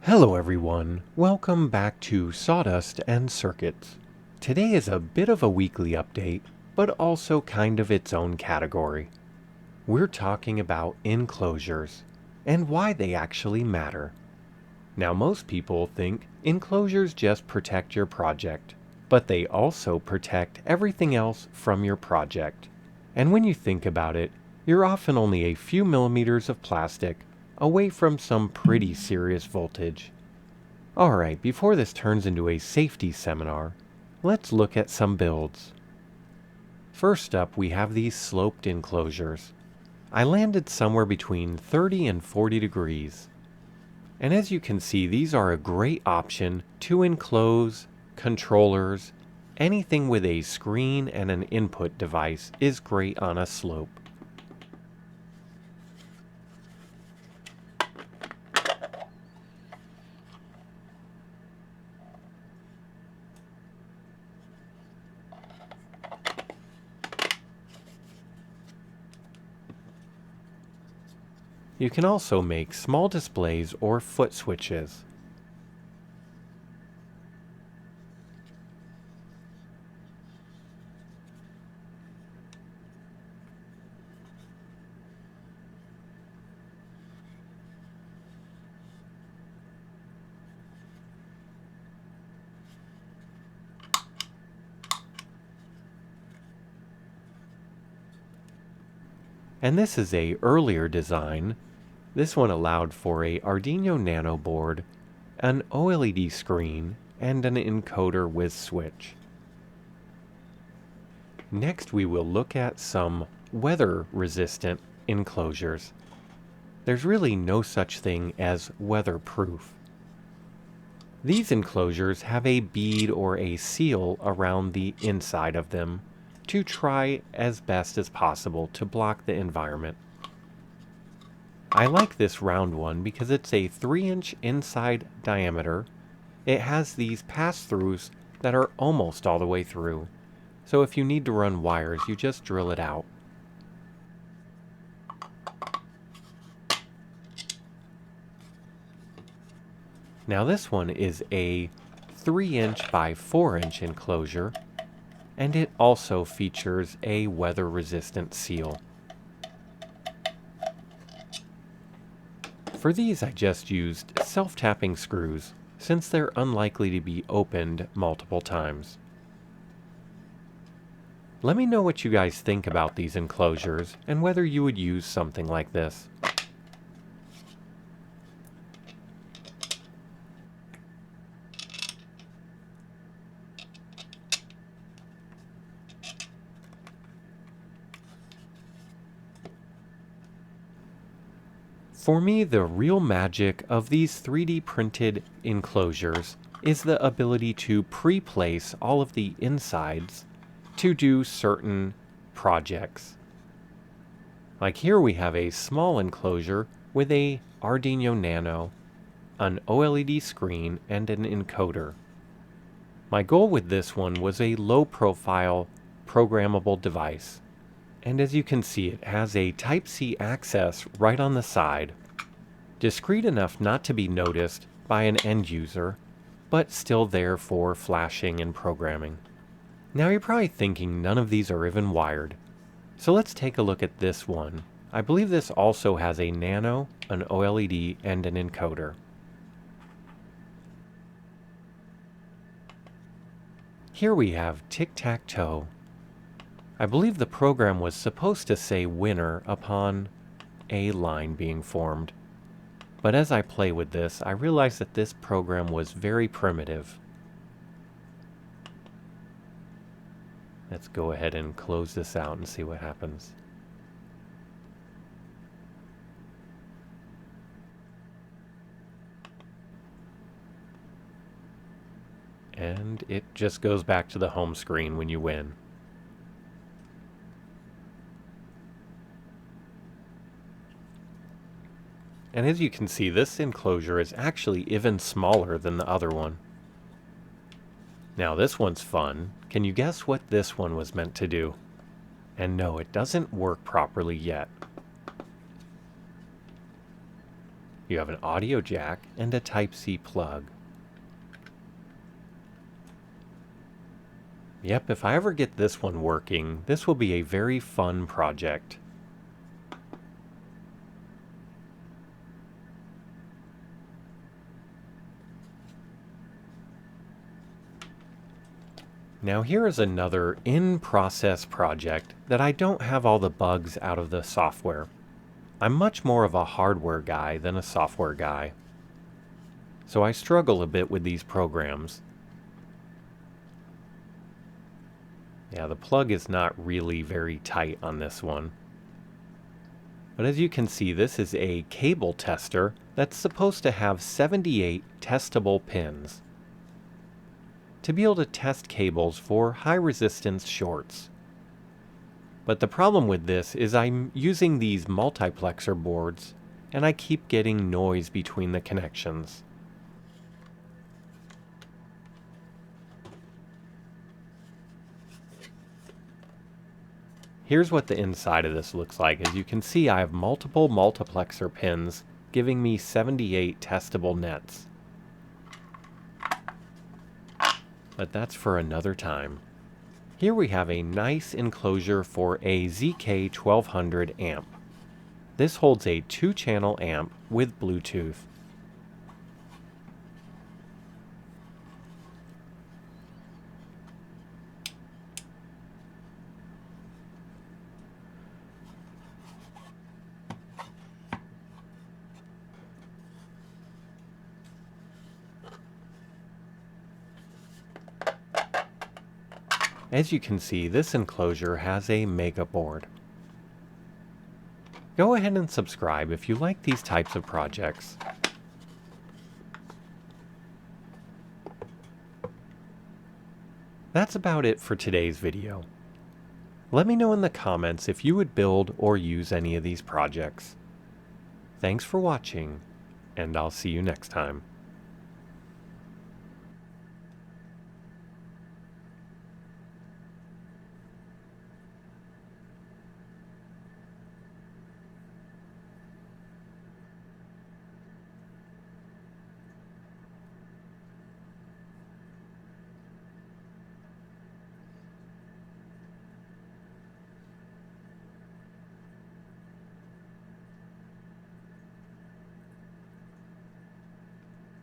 Hello everyone, welcome back to Sawdust and Circuits. Today is a bit of a weekly update, but also kind of its own category. We're talking about enclosures, and why they actually matter. Now most people think enclosures just protect your project, but they also protect everything else from your project. And when you think about it, you're often only a few millimeters of plastic away from some pretty serious voltage. Alright, before this turns into a safety seminar, let's look at some builds. First up, we have these sloped enclosures. I landed somewhere between 30 and 40 degrees. And as you can see, these are a great option to enclose controllers. Anything with a screen and an input device is great on a slope. You can also make small displays or foot switches. And this is a earlier design. This one allowed for a Arduino Nano board, an OLED screen, and an encoder with switch. Next we will look at some weather-resistant enclosures. There's really no such thing as weatherproof. These enclosures have a bead or a seal around the inside of them to try as best as possible to block the environment. I like this round one because it's a 3-inch inside diameter. It has these pass-throughs that are almost all the way through. So if you need to run wires, you just drill it out. Now this one is a 3-inch by 4-inch enclosure, and it also features a weather-resistant seal. For these I just used self-tapping screws, since they're unlikely to be opened multiple times. Let me know what you guys think about these enclosures, and whether you would use something like this. For me, the real magic of these 3D printed enclosures is the ability to pre-place all of the insides to do certain projects. Like here we have a small enclosure with a Arduino Nano, an OLED screen, and an encoder. My goal with this one was a low-profile programmable device. And as you can see, it has a Type-C access right on the side, discreet enough not to be noticed by an end user, but still there for flashing and programming. Now you're probably thinking none of these are even wired, so let's take a look at this one. I believe this also has a Nano, an OLED, and an encoder. Here we have tic-tac-toe. I believe the program was supposed to say winner upon a line being formed. But as I play with this, I realize that this program was very primitive. Let's go ahead and close this out and see what happens. And it just goes back to the home screen when you win. And as you can see, this enclosure is actually even smaller than the other one. Now this one's fun. Can you guess what this one was meant to do? And no, it doesn't work properly yet. You have an audio jack and a Type-C plug. Yep, if I ever get this one working, this will be a very fun project. Now here is another in-process project that I don't have all the bugs out of the software. I'm much more of a hardware guy than a software guy, so I struggle a bit with these programs. Yeah, the plug is not really very tight on this one. But as you can see, this is a cable tester that's supposed to have 78 testable pins to be able to test cables for high resistance shorts. But the problem with this is I'm using these multiplexer boards and I keep getting noise between the connections. Here's what the inside of this looks like. As you can see, I have multiple multiplexer pins giving me 78 testable nets. But that's for another time. Here we have a nice enclosure for a ZK1200 amp. This holds a 2-channel amp with Bluetooth. As you can see, this enclosure has a mega board. Go ahead and subscribe if you like these types of projects. That's about it for today's video. Let me know in the comments if you would build or use any of these projects. Thanks for watching, and I'll see you next time.